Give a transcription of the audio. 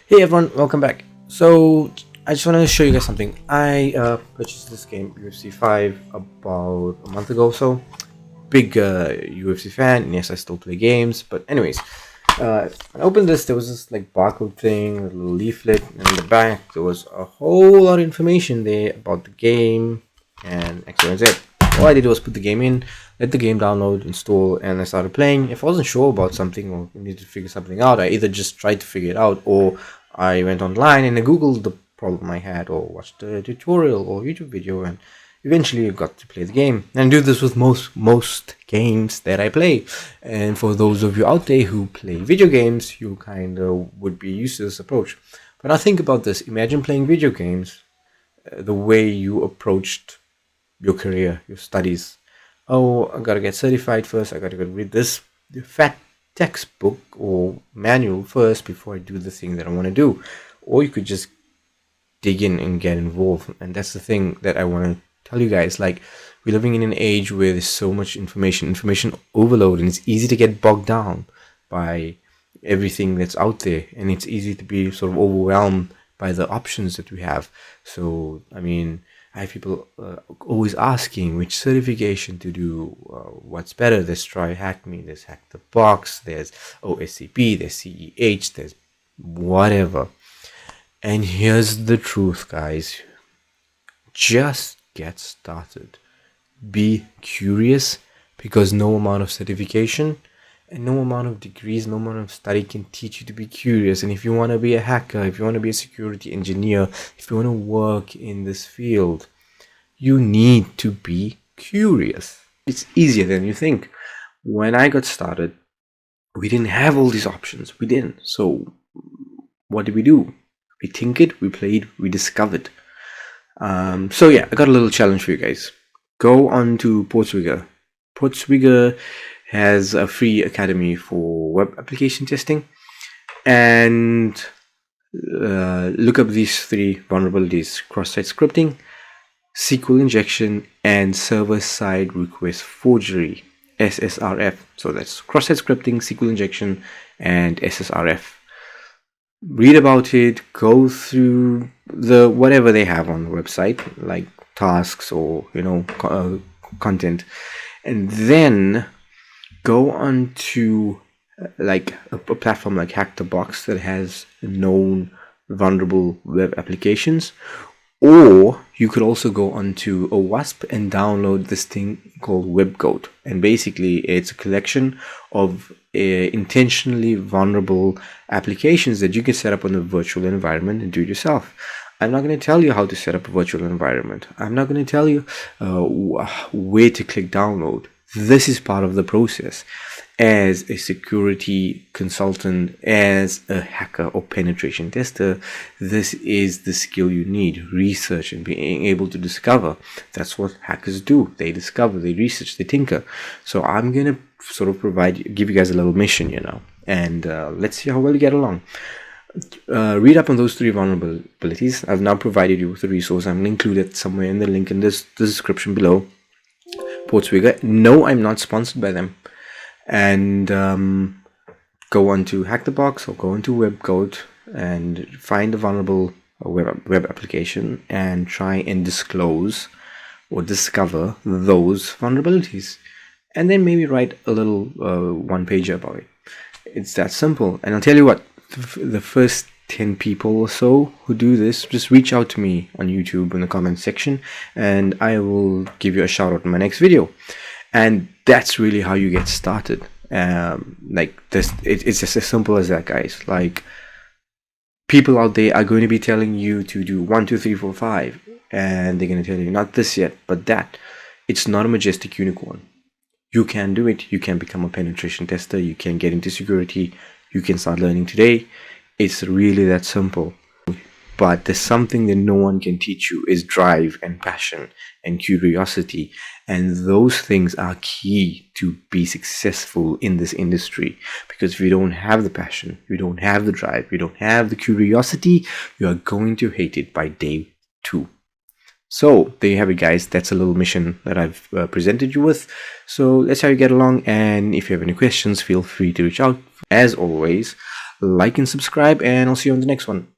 Hey everyone, welcome back. So I just want to show you guys something. I purchased this game UFC 5 about a month ago or so. Big UFC fan, and yes, I still play games. But anyways, when I opened this, there was this like barcode thing, a little leaflet, and in the back there was a whole lot of information there about the game and X, Y, and Z. All I did was put the game in, let the game download, install, and I started playing. If I wasn't sure about something or needed to figure something out, I either just tried to figure it out or I went online and I googled the problem I had or watched a tutorial or YouTube video, and eventually I got to play the game. And I do this with most games that I play. And for those of you out there who play video games, you kind of would be used to this approach. But now think about this. Imagine playing video games the way you approached your career, your studies. Oh, I gotta get certified first. I gotta go read this fat textbook or manual first before I do the thing that I want to do. Or you could just dig in and get involved. And that's the thing that I want to tell you guys. Like, we're living in an age where there's so much information overload, and it's easy to get bogged down by everything that's out there, and it's easy to be sort of overwhelmed by the options that we have. So I mean, I have people always asking which certification to do, what's better. There's Try Hack Me, there's Hack the Box, there's OSCP, there's CEH, there's whatever. And here's the truth, guys. Just get started. Be curious, because no amount of certification and no amount of degrees, no amount of study can teach you to be curious. And if you want to be a hacker, if you want to be a security engineer, if you want to work in this field, you need to be curious. It's easier than you think. When I got started, we didn't have all these options. We didn't. So what did we do? We tinkered, we played, we discovered. So yeah, I got a little challenge for you guys. Go on to Portswigger. Portswigger has a free academy for web application testing, and look up these three vulnerabilities: cross-site scripting, SQL injection, and server-side request forgery, SSRF. So that's cross-site scripting, SQL injection, and SSRF. Read about it, go through the whatever they have on the website, like tasks or content, and then go on to like a platform like Hack the Box that has known vulnerable web applications. Or you could also go onto OWASP and download this thing called WebGoat. And basically it's a collection of intentionally vulnerable applications that you can set up on a virtual environment and do it yourself. I'm not going to tell you how to set up a virtual environment. I'm not going to tell you where to click download. This is part of the process. As a security consultant, as a hacker or penetration tester, this is the skill you need: research and being able to discover. That's what hackers do. They discover, they research, they tinker. So I'm going to sort of give you guys a little mission, and let's see how well you get along. Read up on those three vulnerabilities. I've now provided you with a resource. I'm going to include it somewhere in the link in the description below. Portswigger. No, I'm not sponsored by them. And go on to Hack the Box or go into WebGoat and find a vulnerable web application and try and disclose or discover those vulnerabilities, and then maybe write a little one-pager about it. It's that simple. And I'll tell you what, the first 10 people or so who do this, just reach out to me on YouTube in the comment section and I will give you a shout out in my next video. And that's really how you get started. Like this, it's just as simple as that, guys. Like, people out there are going to be telling you to do 1, 2, 3, 4, 5, and they're going to tell you not this yet, but that. It's not a majestic unicorn. You can do it. You can become a penetration tester. You can get into security. You can start learning today. It's really that simple. But there's something that no one can teach you, is drive and passion and curiosity. And those things are key to be successful in this industry. Because if you don't have the passion, you don't have the drive, you don't have the curiosity, you are going to hate it by day 2. So there you have it, guys. That's a little mission that I've presented you with. So let's see how you get along. And if you have any questions, feel free to reach out. As always, like and subscribe, and I'll see you on the next one.